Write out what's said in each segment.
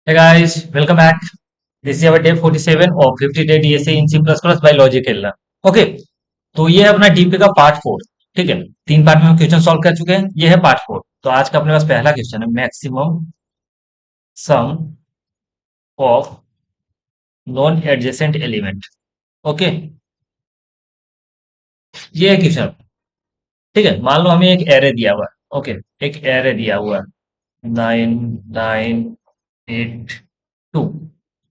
Hey guys, welcome back. This is our day 47 of 50 day DSA in C++ by Logic Lr. Okay, तो ये है अपना DP का part 4। ठीक है, तीन पार्ट में हम क्वेश्चन सॉल्व कर चुके हैं। ये है पार्ट 4। तो आज का अपने पास पहला क्वेश्चन है, maximum some of non adjacent element. Okay, ये है क्वेश्चन। ठीक है, मान लो हमें एक एरे दिया हुआ है। ओके, एक एरे दिया हुआ है 9 9 8 2।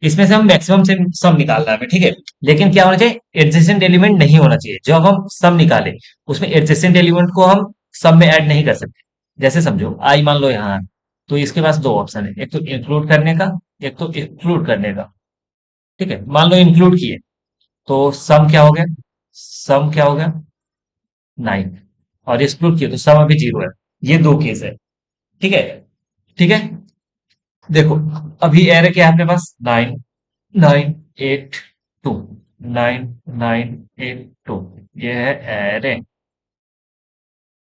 इसमें से हम मैक्सिमम से सम निकालना है हमें। ठीक है, लेकिन क्या होना चाहिए, एडजेसेंट एलिमेंट नहीं होना चाहिए। जब हम सम निकाले उसमें एडजेसेंट एलिमेंट को हम सम में ऐड नहीं कर सकते। जैसे समझो आई मान लो यहाँ है, तो इसके पास दो ऑप्शन है, एक तो इंक्लूड करने का, एक तो एक्सक्लूड करने का। ठीक है, मान लो इंक्लूड किए तो सम क्या हो गया, सम क्या हो गया 9, और एक्सक्लूड किए तो सम अभी 0 है। ये दो केस है। ठीक है, ठीक है। देखो, अभी एरे क्या है अपने पास, 9 9 8 2, 9 9 8 2। ये है एरे।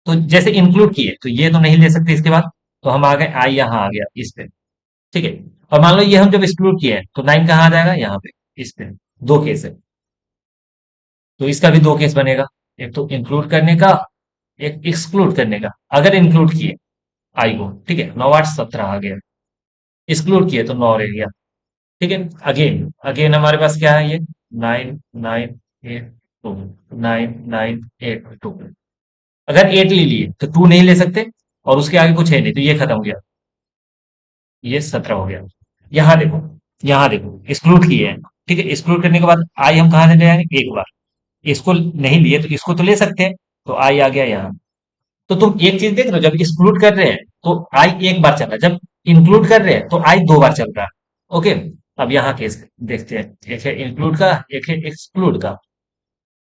तो जैसे इंक्लूड किए तो ये तो नहीं ले सकते इसके बाद, तो हम आ गए, आई यहाँ आ गया इस पे। ठीक है, और मान लो ये हम जब एक्सक्लूड किए हैं तो 9 कहाँ आ जाएगा, यहाँ पे इस पे। दो केस है, तो इसका भी दो केस बनेगा, एक तो इंक्लूड करने का, एक एक्सक्लूड करने का। अगर इंक्लूड किए आई को, ठीक है, 9 8 17 आ गया। एक्सक्लूड किए तो 9 रह गया। ठीक है, अगेन अगेन हमारे पास क्या है, ये 9 9 8 2, 9 9 8 2। अगर 8 ले लिए तो 2 नहीं ले सकते, और उसके आगे कुछ है नहीं, तो ये खत्म हो गया। ये 17 हो गया। यहाँ देखो, यहाँ देखो एक्सक्लूड किए हैं। ठीक है, एक्सक्लूड करने के बाद आई हम कहाँ से ले आएंगे, एक बार। इसको नहीं लिए तो इसको तो ले सकते हैं, तो आई आ गया यहाँ। तो तुम एक चीज देख रहे हो, जब एक्सक्लूड कर रहे हैं तो आई एक बार चल रहा है, जब इंक्लूड कर रहे हैं तो आई दो बार चल रहा है। ओके, अब यहाँ केस देखते हैं, एक है इंक्लूड का, एक है एक्सक्लूड का।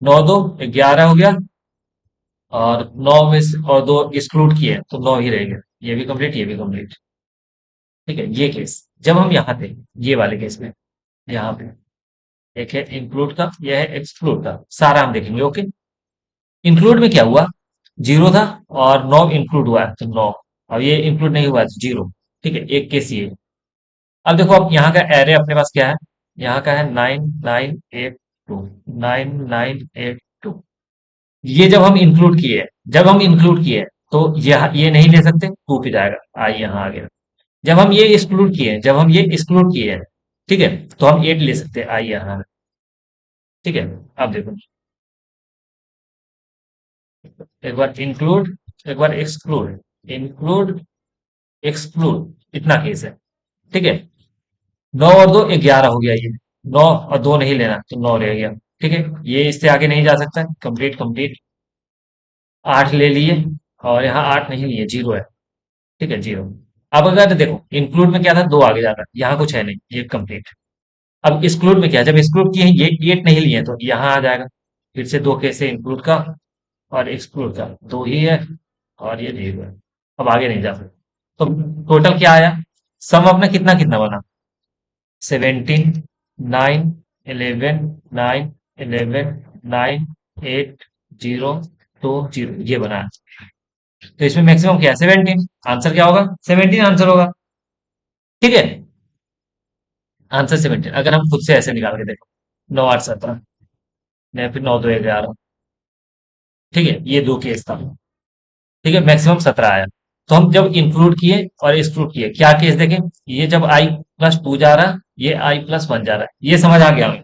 9 2 11 हो गया, और 9 में से और दो एक्सक्लूड किए तो 9 ही रह गया। ये भी कंप्लीट, ये भी कंप्लीट। ठीक है, ये केस जब हम यहाँ थे, ये वाले केस में, यहाँ पे एक है इंक्लूड का, यह है एक्सक्लूड का। सारा हम देखेंगे। ओके, इंक्लूड में क्या हुआ, 0 था, और 9 इंक्लूड हुआ है तो 9। अब ये इंक्लूड नहीं हुआ तो 0। ठीक है, एक केस ये। अब देखो, अब यहाँ का एरे अपने पास क्या है, यहाँ का है 9 9 8 2, 9 9 8 2। ये जब हम इंक्लूड किए, जब हम इंक्लूड किए तो ये नहीं ले सकते, 2 पे जाएगा, आई यहाँ आ गया। जब हम ये एक्सक्लूड किए, जब हम ये एक्सक्लूड किए हैं, ठीक है, तो हम 8 ले सकते हैं, आई यहाँ आ गया। ठीक है, अब देखो, एक बार इंक्लूड, एक बार एक्सक्लूड, इंक्लूड एक्सक्लूड, इतना केस है। ठीक है, 9 और 2 11 हो गया ये। 9 और 2 नहीं लेना तो 9 रह गया। ठीक है, ये इससे आगे नहीं जा सकता, कंप्लीट कंप्लीट। 8 ले लिए, और यहाँ 8 नहीं लिए, 0 है। ठीक है, 0। अब अगर देखो इंक्लूड में क्या था, 2 आगे जाता, यहाँ कुछ है नहीं, ये कंप्लीट। अब एक्सक्लूड में क्या है, जब एक्सक्लूड किए ये 8 नहीं लिए तो यहाँ आ जाएगा। फिर से दो केस है, इंक्लूड का और एक्सक्लूड का, दो ही है, और ये 0 है। अब आगे नहीं जा सकते। तो टोटल क्या आया, सम अपना कितना कितना बना, 17 9 11 9 11 9 8 0 2 0, ये बना है। तो इसमें मैक्सिमम क्या है, 17। आंसर क्या होगा, 17 आंसर होगा। ठीक है, आंसर 17। अगर हम खुद से ऐसे निकाल के देखो, 9 8 17, या फिर 9 2 11। ठीक है, ये दो केस था। ठीक है, मैक्सिमम 17 आया। तो हम जब इंक्लूड किए और एक्सक्लूड किए, क्या केस देखें, ये जब i+2 जा रहा है, ये i+1 जा रहा है, ये समझ आ गया हमें।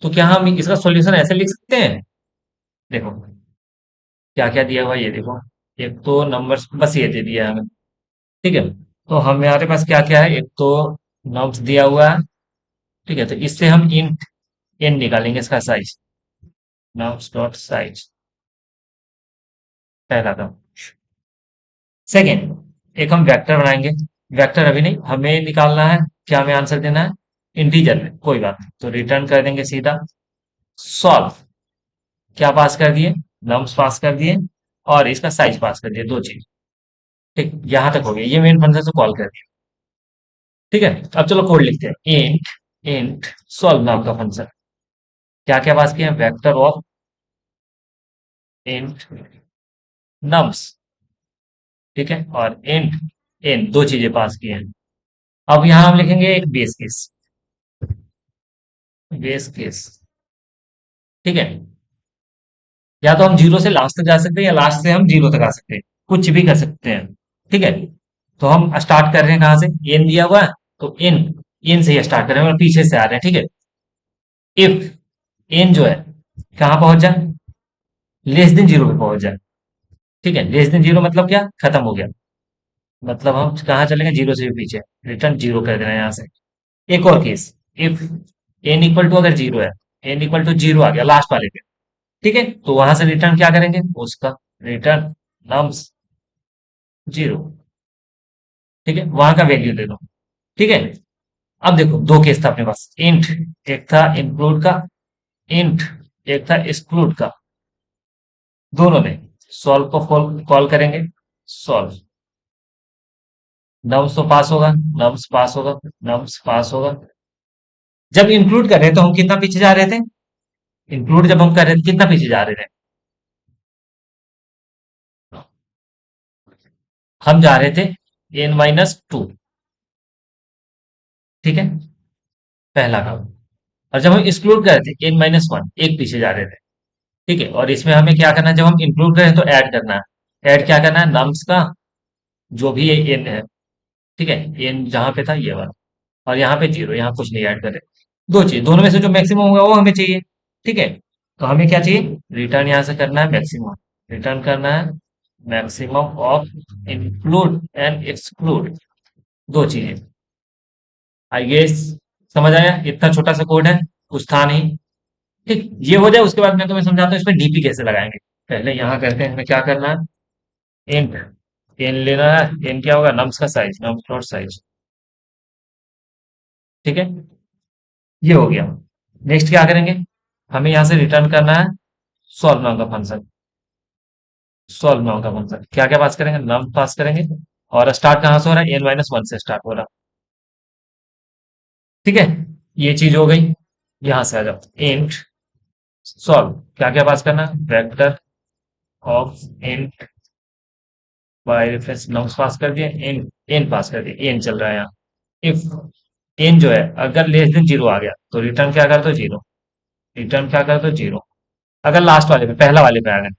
तो क्या हम इसका सॉल्यूशन ऐसे लिख सकते हैं, देखो क्या क्या दिया हुआ है, ये देखो। एक तो नंबर्स बस ये दे दिया है हमें। ठीक है, तो हमारे पास क्या क्या है, एक तो नम्स दिया हुआ है। ठीक है, तो इससे हम इंट एन निकालेंगे, इसका साइज, नम्स डॉट साइज, पहला था। सेकेंड, एक हम वेक्टर बनाएंगे। वेक्टर अभी नहीं, हमें निकालना है, क्या हमें आंसर देना है, इंटीजर में, कोई बात नहीं, तो रिटर्न कर देंगे सीधा। सॉल्व, क्या पास कर दिए, नम्स पास कर दिए, और इसका साइज पास कर दिए, दो चीज। ठीक, यहां तक हो गया, ये मेन फंक्शन से कॉल कर दिया। ठीक है, अब चलो कोड लिखते हैं, इंट इंट सॉल्व नाम का फंक्शन। क्या क्या पास किया, वेक्टर ऑफ इंट नम्स। ठीक है, और इंट एन, दो चीजें पास की हैं। अब यहाँ हम लिखेंगे एक बेस केस। बेस केस, ठीक है। या तो हम जीरो से लास्ट तक जा सकते हैं या लास्ट से हम जीरो तक आ सकते हैं, कुछ भी कर सकते हैं, ठीक है। तो हम स्टार्ट कर रहे हैं कहाँ से, एन दिया हुआ है, तो एन, एन से ही स्टार्ट करेंगे और पीछे से आ रहे हैं, ठीक है। इफ एन जो है कहाँ पहुंच जाए, लेस देन जीरो पे पहुंच जाए, ठीक है। लेस देन जीरो मतलब क्या, खत्म हो गया, मतलब हम कहाँ चलेंगे, जीरो से भी पीछे, रिटर्न जीरो कर देना है यहाँ से। एक और case, if n equal to अगर जीरो है, एन इक्वल टू जीरो आ गया लास्ट वाले पे, ठीक है, तो वहां से रिटर्न क्या करेंगे, उसका रिटर्न नम्स जीरो, ठीक है, वहां का वैल्यू दे दो, ठीक है। अब देखो दो केस था अपने पास, इंट एक था इंक्लूड का, इंट एक था एक्सक्लूड का, दोनों में सॉल्व को कॉल करेंगे, सॉल्व, नम्स तो पास होगा, नम्स पास होगा, नम्स पास होगा। जब इंक्लूड कर रहे थे तो हम कितना पीछे जा रहे थे, इंक्लूड जब हम कर रहे थे कितना पीछे जा रहे थे, हम जा रहे थे n-2, ठीक है, पहला काम। और जब हम एक्सक्लूड कर रहे थे n-1, एक पीछे जा रहे थे, ठीक है। और इसमें हमें क्या करना है, जब हम इंक्लूड करें तो ऐड करना है, ऐड क्या करना है, नम्स का जो भी ये एन है, ठीक है, एन जहां पे था ये वाला, और यहाँ पे जीरो, यहाँ कुछ नहीं ऐड करे, दो चीज, दोनों में से जो मैक्सिमम होगा वो हमें चाहिए, ठीक है। तो हमें क्या चाहिए, रिटर्न यहाँ से करना है मैक्सिमम, रिटर्न करना है maximum of include and exclude, दो चीजें। आई गेस समझ आया, इतना छोटा सा कोड है, कुछ था नहीं, ठीक। ये हो जाए उसके बाद मैं तुम्हें समझाता हूँ इसमें डीपी कैसे लगाएंगे। पहले यहाँ करते हैं, हमें क्या करना है, इंट एन लेना है, एन क्या होगा, नम्स का साइज, नम्स डॉट साइज, ठीक है, ये हो गया। नेक्स्ट क्या करेंगे, हमें यहाँ से रिटर्न करना है सॉल्व नाम का फंक्शन, सॉल्व नाम का फंक्शन क्या क्या पास करेंगे, नम पास करेंगे, और स्टार्ट कहाँ से हो रहा है, n-1 से स्टार्ट हो रहा है, ठीक है। ये चीज हो गई, यहां से आ जाओ, इंट सॉल्व क्या क्या पास करना, vector of int by reference nums pass कर दिए, एन एन पास कर दिए, एन चल रहा है यहाँ। इफ एन जो है अगर लेस देन जीरो आ गया तो रिटर्न क्या कर दो, जीरो, रिटर्न क्या कर दो, जीरो। अगर लास्ट वाले पे, पहला वाले पे आ गए,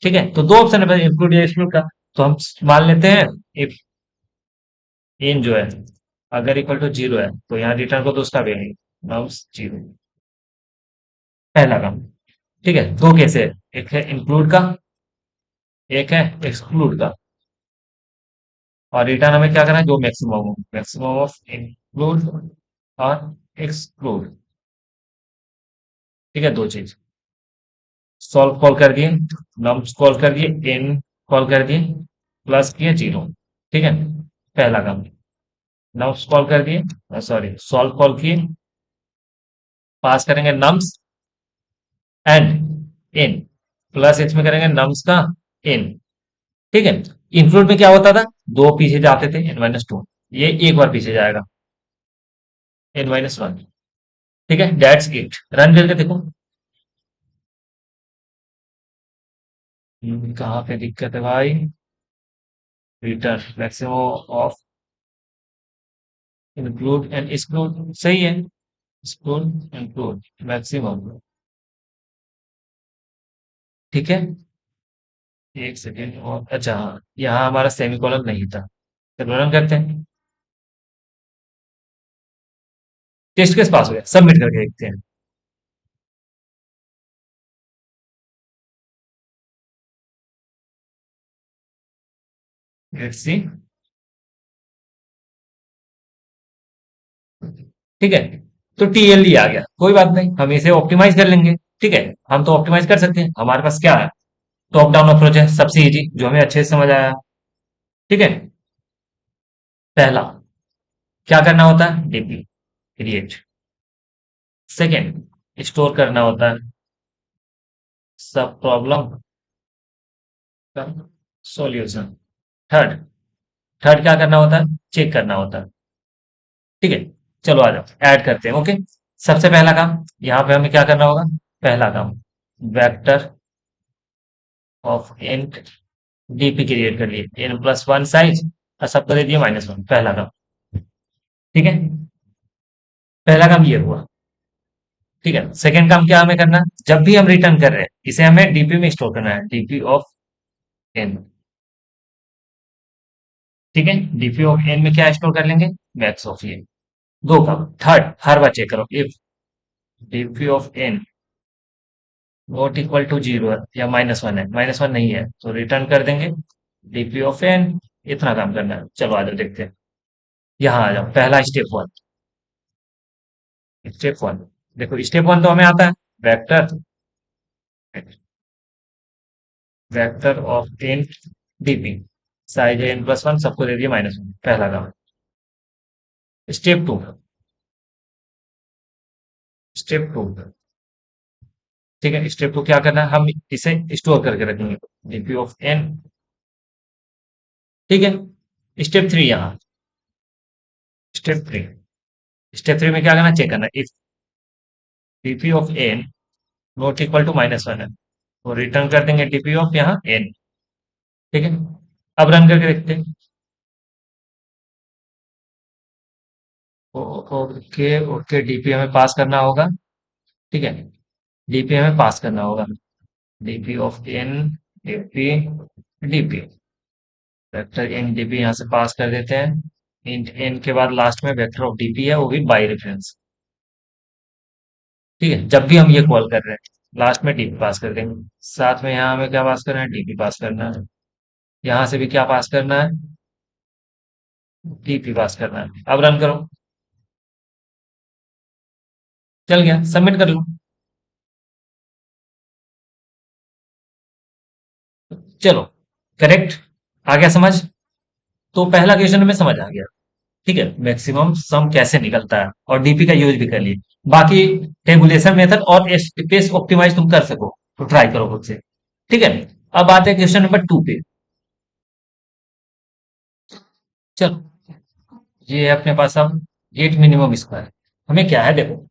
ठीक है, तो दो ऑप्शन है इंक्लूड या एक्सक्लूड का, तो हम मान लेते हैं इफ एन जो है अगर इक्वल टू जीरो है तो यहाँ रिटर्न को तो उसका वैल्यू नम्स जीरो, पहला काम, ठीक है। दो केस है, एक है इंक्लूड का, एक है एक्सक्लूड का, और रिटर्न हमें क्या करना है, जो मैक्सिमम हो, मैक्सिमम ऑफ इंक्लूड और एक्सक्लूड, ठीक है, दो चीज। सॉल्व कॉल कर दिए, नम्स कॉल कर दिए, एन कॉल कर दिए, प्लस किए जीरो, ठीक है, पहला काम। नम्स कॉल कर दिए, सॉरी सॉल्व कॉल किए, पास करेंगे नम्स एंड इन, प्लस इसमें करेंगे नम्स का इन, ठीक है। इंक्लूड में क्या होता था, दो पीछे जाते थे, n-2, ये एक बार पीछे जाएगा, n-1, ठीक है, दैट्स इट। रन करके देखो। कहाँ पे दिक्कत है भाई, return maximum of include and exclude, सही है, एक्सक्लूड इंक्लूड मैक्सिमम, ठीक है। एक सेकेंड और, अच्छा हाँ, यहाँ हमारा सेमीकोलन नहीं था, चलो रन करते हैं। टेस्ट केस पास हो गया, सबमिट करके देखते हैं। लेट्स सी, ठीक है, तो टीएलडी आ गया, कोई बात नहीं, हम इसे ऑप्टिमाइज कर लेंगे, ठीक है। हम तो ऑप्टिमाइज कर सकते हैं, हमारे पास क्या है, टॉप डाउन अप्रोच है, सबसे इजी, जो हमें अच्छे से समझ आया, ठीक है। पहला क्या करना होता है, डीपी क्रिएट, सेकेंड स्टोर करना होता है सब प्रॉब्लम का सॉल्यूशन, थर्ड, थर्ड क्या करना होता है, चेक करना होता है, ठीक है। चलो आ जाओ ऐड करते हैं, ओके। सबसे पहला काम, यहाँ पे हमें क्या करना होगा, पहला काम, vector of int DP create कर लिए, n+1 साइज, और सबको दे दिए -1, पहला काम। ठीक है, पहला काम ये हुआ। ठीक है, सेकंड काम क्या हमें करना है, जब भी हम रिटर्न कर रहे हैं इसे हमें डीपी में स्टोर करना है, डीपी ऑफ एन। ठीक है, डीपी ऑफ एन में क्या स्टोर कर लेंगे, मैक्स ऑफ ये। दो काम। थर्ड, हर बार चेक करो if DP of n not equal to zero है या -1 है, -1 नहीं है तो रिटर्न कर देंगे डीपी ऑफ एन। इतना काम करना है। चलो आ जाओ देखते हैं। यहाँ आ जाओ, पहला स्टेप वन। स्टेप वन, देखो स्टेप वन तो हमें आता है, vector, vector of n DP, size n plus one, सबको दे दिया -1, पहला काम। स्टेप टू, स्टेप टू, ठीक है, स्टेप टू क्या करना है, हम इसे स्टोर करके रखेंगे, डीपी ऑफ एन। ठीक है, स्टेप थ्री यहाँ, स्टेप थ्री, स्टेप थ्री में क्या करना, चेक करना if DP of n not equal to -1 है तो रिटर्न कर देंगे डीपी ऑफ यहाँ एन। ठीक है, अब रन करके देखते हैं। ओके ओके, डीपी हमें पास करना होगा। ठीक है, डीपी हमें पास करना होगा, DP of n, DP, DP, vector n DP यहाँ से पास कर देते हैं। इंट एन के बाद लास्ट में वेक्टर ऑफ डीपी है, वो भी बाय रेफरेंस। ठीक है, जब भी हम ये कॉल कर रहे हैं लास्ट में डीपी पास कर देंगे। साथ में यहाँ हमें क्या पास करना है, डीपी पास करना है। यहाँ से भी क्या पास करना है, डीपी पास करना है। अब रन करो, चल गया, सबमिट कर लो। चलो, करेक्ट, आ गया समझ। तो पहला क्वेश्चन में समझ आ गया। ठीक है, मैक्सिमम सम कैसे निकलता है और डीपी का यूज भी कर लिए। बाकी टेबुलेशन मेथड और स्पेस ऑप्टिमाइज तुम कर सको तो ट्राई करो खुद से। ठीक है, अब आते हैं क्वेश्चन नंबर 2 पे। चलो, ये है अपने पास अब गेट मिनिमम स्क्वायर। हमें क्या है, देखो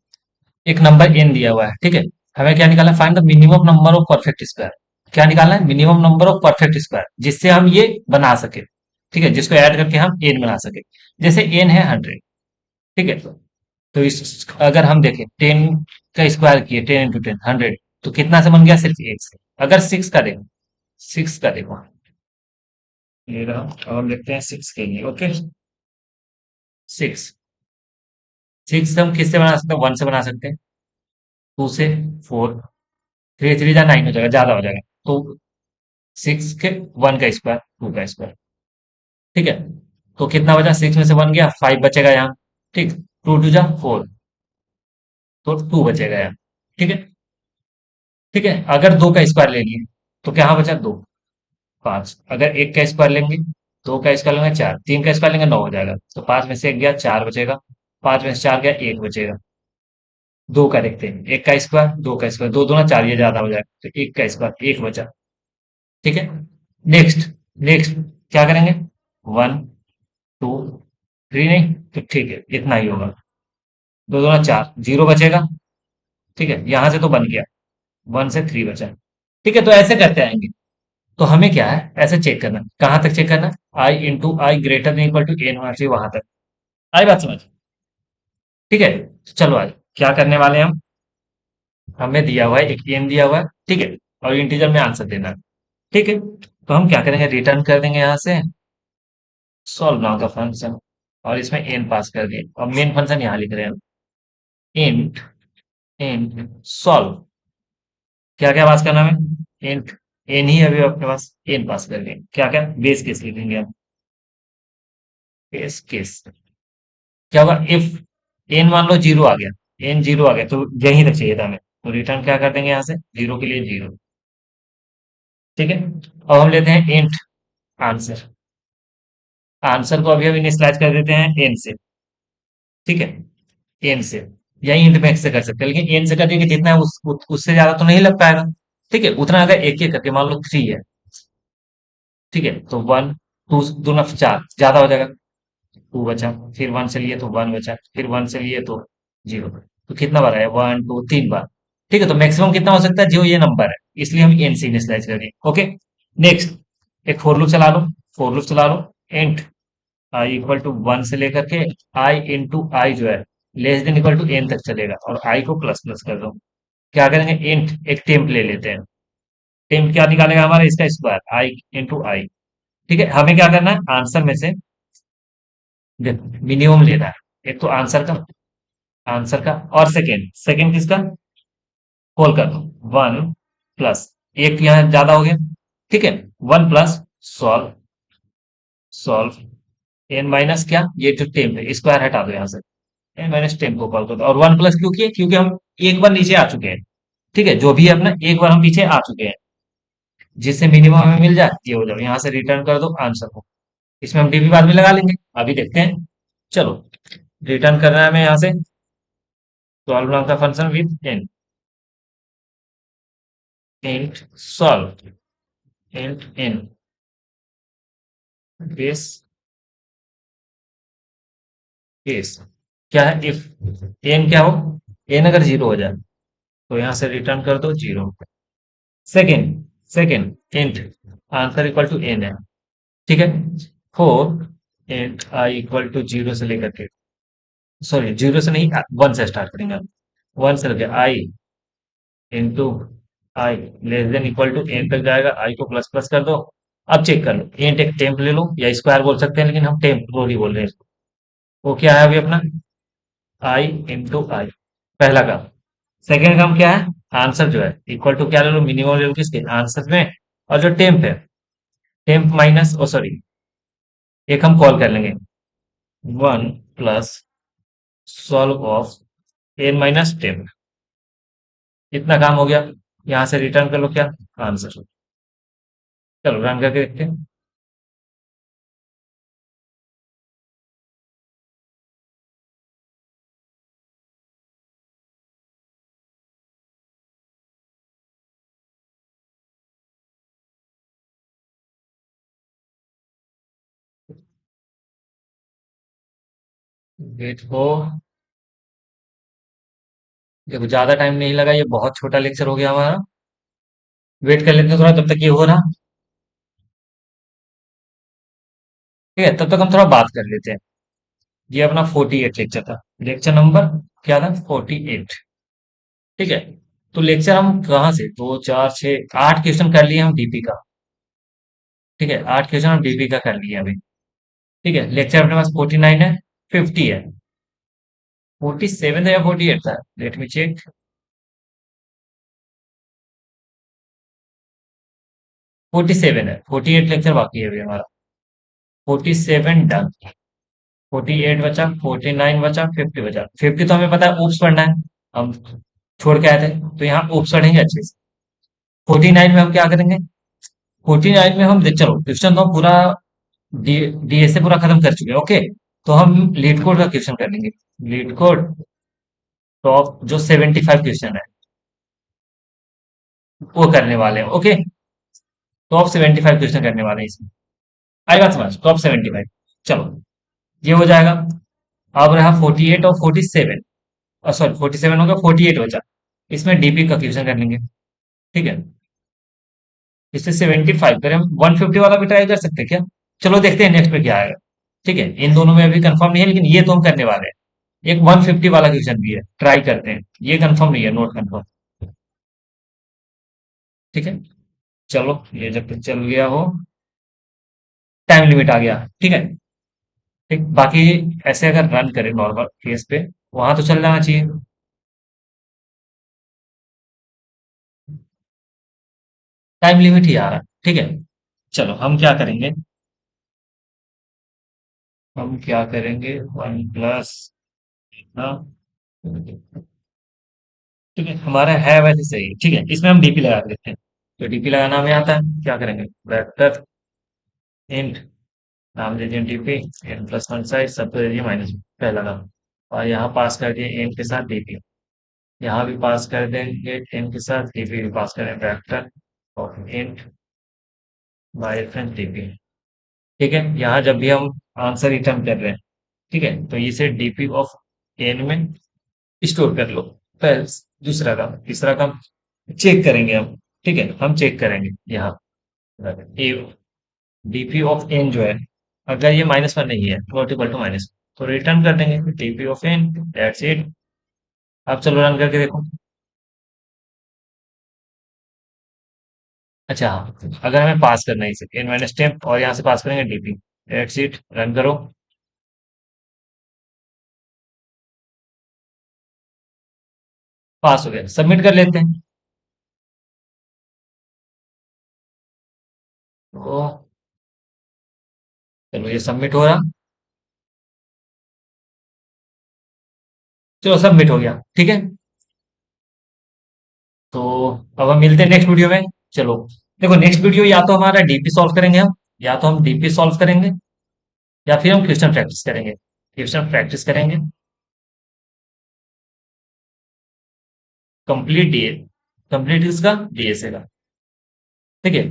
एक नंबर एन दिया हुआ है। ठीक है, हमें क्या निकालना है, find the minimum number of perfect square. क्या निकालना है, minimum number of perfect square जिससे हम ये बना सके। ठीक है, जिसको ऐड करके हम एन बना सके। जैसे एन है 100। ठीक है, तो इस अगर हम देखें 10 का स्क्वायर किए, 10 × 10 100, तो कितना से बन गया, सिर्फ एक से। अगर सिक्स का देखो, सिक्स का देखो, ये रहा, और देखते हैं सिक्स के लिए। ओके, सिक्स, सिक्स हम किससे बना सकते हैं, वन से बना सकते हैं, टू से, फोर, थ्री थ्री जा नाइन हो जाएगा, ज्यादा हो जाएगा। तो सिक्स के वन का स्क्वायर, टू का स्क्वायर। ठीक है, तो कितना बचा, सिक्स में से वन गया, फाइव बचेगा यहाँ। ठीक, टू टू जा फोर, तो टू बचेगा यहाँ। ठीक है, ठीक है, अगर दो का स्क्वायर ले लिए तो क्या बचा, दो, पांच। अगर एक का स्क्वायर लेंगे, दो का स्क्वायर लेंगे चार, तीन का स्क्वायर लेंगे नौ हो जाएगा। तो पांच में से एक गया, चार बचेगा। पांच में से चार गया, एक बचेगा। दो का देखते हैं, एक का स्क्वायर, दो का स्क्वायर, दो दूना चार, ये ज्यादा हो जाएगा, तो एक का स्क्वायर, एक बचा। ठीक है, नेक्स्ट, नेक्स्ट क्या करेंगे, वन, टू, थ्री, नहीं तो ठीक है, इतना ही होगा। दो दूना चार, जीरो बचेगा। ठीक है, यहां से तो बन गया, वन से थ्री बचा। ठीक है, तो ऐसे करते आएंगे। तो हमें क्या है, ऐसे चेक करना, कहां तक चेक करना, i into i greater than equal to n होना चाहिए, वहां तक। आई बात समझ। ठीक है, तो चलो आज क्या करने वाले हैं हम, हमें दिया हुआ है एक एन दिया हुआ है। ठीक है, और इंटीजर में आंसर देना है। ठीक है, तो हम क्या करेंगे, रिटर्न कर देंगे यहाँ से सॉल्व नाउ का फंक्शन, और इसमें एन पास कर दिए, और मेन फंक्शन यहाँ लिख रहे हैं, इंट, इंट सॉल्व। क्या क्या पास करना है हमें, इंट एन ही है अभी अपने पास, एन पास कर देंगे। क्या क्या, बेस केस लिखेंगे हम, बेस केस। क्या होगा, इफ एन मान लो जीरो आ गया, एन जीरो आ गया तो यहीं तक चाहिए था हमें, तो रिटर्न क्या कर देंगे यहाँ से, जीरो के लिए जीरो। ठीक है, अब हम लेते हैं इंट आंसर। आंसर को अभी हम इनिशियलाइज कर देते हैं एन से। ठीक है, एन से, यही इंट मैक्स से कर सकते हैं, लेकिन एन से कर देंगे जितना है उससे ज्यादा तो नहीं लग पाएगा। ठीक है, उतना अगर एक एक करके, मान लो थ्री है। ठीक है, तो वन, टू दूना चार, ज्यादा हो जाएगा, टू बचा, फिर वन से लिए तो वन बचा, फिर वन से लिए तो जीरो। तो कितना बार आया, वन टू तीन बार। ठीक है, तो मैक्सिमम कितना हो सकता है, जो ये नंबर है, इसलिए हम एन से इनिशियलाइज करेंगे। ओके, नेक्स्ट एक फोर लूप चला लो, फोर लूप चला लो, इंट आई इक्वल टू 1 से लेकर के आई इंटू आई जो है less than equal to n तक चलेगा, और आई को प्लस प्लस कर दो। क्या करेंगे, इंट एक टेम्प ले लेते हैं। टेम्प क्या निकालेगा हमारा, इसका स्क्वायर आई इंटू आई। ठीक है, हमें क्या करना है, आंसर में से मिनिमम लेना है। एक तो आंसर का और सेकेंड सेकेंड किसका, होल कर दो। 1 प्लस, एक यहाँ ज्यादा हो गया, ठीक है। 1 plus solve, solve n minus क्या, ये जो टेम्प है स्क्वायर हटा दो यहाँ से, एन माइनस टेम्प को कॉल कर दो। और 1 प्लस क्यों किए, क्योंकि हम एक बार नीचे आ चुके हैं। ठीक है, जो भी है अपना एक बार हम पीछे आ चुके हैं, जिससे मिनिमम हमें मिल जाए ये हो जाओ, यहाँ से रिटर्न कर दो आंसर को। इसमें हम डीबी बाद में लगा लेंगे, अभी देखते हैं। चलो, रिटर्न करना है हमें यहाँ से, सॉल्व नाम का function with n, int solve, int n base case. क्या है, इफ एन क्या हो, एन अगर जीरो हो जाए तो यहाँ से रिटर्न कर दो zero. Second second int answer equal to n है, ठीक है। For int i equal to zero से लेकर के, सॉरी जीरो से नहीं, वन से स्टार्ट करेंगे। वन से लेकर i into i less than equal to n तक जाएगा, आई को प्लस प्लस कर दो। अब चेक कर लो, एंट एक टेम्प ले लो या स्क्वायर बोल सकते हैं, लेकिन हम टेम्प ही बोल रहे हैं इसको। वो क्या है अभी अपना, आई इंटू आई, पहला काम। सेकेंड काम क्या है, आंसर जो है इक्वल टू क्या ले लो, मिनिमम ले लो किसके, आंसर में। और जो टेम्प है, टेम्प माइनस, ओ सॉरी, एक हम कॉल कर लेंगे, 1 plus solve of n minus temp. इतना काम हो गया, यहाँ से रिटर्न कर लो क्या, आंसर। चलो रन करके देखते हैं। वेट हो, देखो ज्यादा टाइम नहीं लगा, ये बहुत छोटा लेक्चर हो गया हमारा। वेट कर लेते हैं थोड़ा, तब तक ये हो रहा। ठीक है, तब तक हम थोड़ा बात कर लेते हैं। ये अपना 48 लेक्चर था, लेक्चर नंबर क्या था, 48। ठीक है, तो लेक्चर हम कहाँ से, दो चार छः आठ क्वेश्चन कर लिए हम डीपी का। ठीक है, आठ क्वेश्चन हम डीपी का कर लिए अभी। ठीक है, लेक्चर अपने पास 49 है, 50 है, 47 था या 48 था, लेट मी चेक। 47 है, 48 लेक्चर बाकी है अभी हमारा। 47 डन, 48 बचा, 49 बचा, 50 बचा। 50 तो हमें पता है ऊप्स पढ़ना है, हम छोड़ के आए थे, तो यहाँ ऊप्स पढ़ेंगे अच्छे से। 49 में हम क्या करेंगे, 49 में हम चलो क्वेश्चन तो हम पूरा डीएसए पूरा खत्म कर चुके हैं, ओके। तो हम लीड कोड का क्वेश्चन कर लेंगे, लीड कोड टॉप जो 75 क्वेश्चन है वो करने वाले हैं, ओके। टॉप 75 क्वेश्चन करने वाले हैं इसमें, आई बात समझ, टॉप 75। चलो, ये हो जाएगा। अब रहा 48 और 47, सॉरी 47 हो गया, 48 बचा। इसमें डीपी का क्वेश्चन कर लेंगे, ठीक है। इससे 75 करें, हम 150 वाला भी ट्राई कर सकते हैं क्या। चलो देखते हैं नेक्स्ट पे क्या आएगा। ठीक है, इन दोनों में अभी कंफर्म नहीं है, लेकिन ये तो हम करने वाले हैं। एक 150 वाला क्वेश्चन भी है, ट्राई करते हैं। ये कंफर्म नहीं है, नोट कंफर्म। ठीक है, चलो ये जब तक चल गया हो, टाइम लिमिट आ गया, ठीक है। ठीक, बाकी ऐसे अगर रन करें नॉर्मल केस पे, वहां तो चल जाना चाहिए। टाइम लिमिट ही आ रहा है, ठीक है। चलो हम क्या करेंगे, वन प्लस, ठीक है हमारा है वैसे सही, ठीक है। इसमें हम डीपी लगा के देखते हैं। तो डीपी लगाना हमें आता है, क्या करेंगे, वेक्टर इंट, नाम दे दिए DP, n plus one size, सब तो दे दिए माइनस, पहला नाम। और यहाँ पास कर दिए एन के साथ डीपी, यहाँ भी पास कर देंगे एन के साथ डीपी, भी पास करें वेक्टर और इंट बाय रेफरेंस डीपी। ठीक है, यहाँ जब भी हम आंसर रिटर्न कर रहे हैं, ठीक है, तो इसे डीपी ऑफ एन में स्टोर कर लो। पहले, दूसरा काम, तीसरा काम चेक करेंगे हम। ठीक है, हम चेक करेंगे यहाँ ए, डीपी ऑफ एन जो है अगर ये -1 नहीं है नॉट इक्वल टू माइनस, तो रिटर्न कर देंगे DP of n, that's it. अब चलो रन करके देखो। अच्छा हाँ, अगर हमें पास करना है इसे एन माइनस टेम्प और यहाँ से पास करेंगे डीपी, दैट्स इट, रन करो। पास हो गया, सबमिट कर लेते हैं। तो चलो ये सबमिट हो रहा। चलो सबमिट हो गया, ठीक है। तो अब हम मिलते हैं नेक्स्ट वीडियो में। चलो देखो, नेक्स्ट वीडियो या तो हमारा डीपी सॉल्व करेंगे हम, या तो हम डीपी सॉल्व करेंगे, या फिर हम क्वेश्चन प्रैक्टिस करेंगे। क्वेश्चन प्रैक्टिस करेंगे, कंप्लीट डीए, कंप्लीट इसका डीएसए का, ठीक है।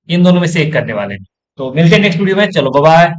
इन दोनों में से एक करने वाले हैं। तो मिलते हैं नेक्स्ट वीडियो में, चलो बाय बाय।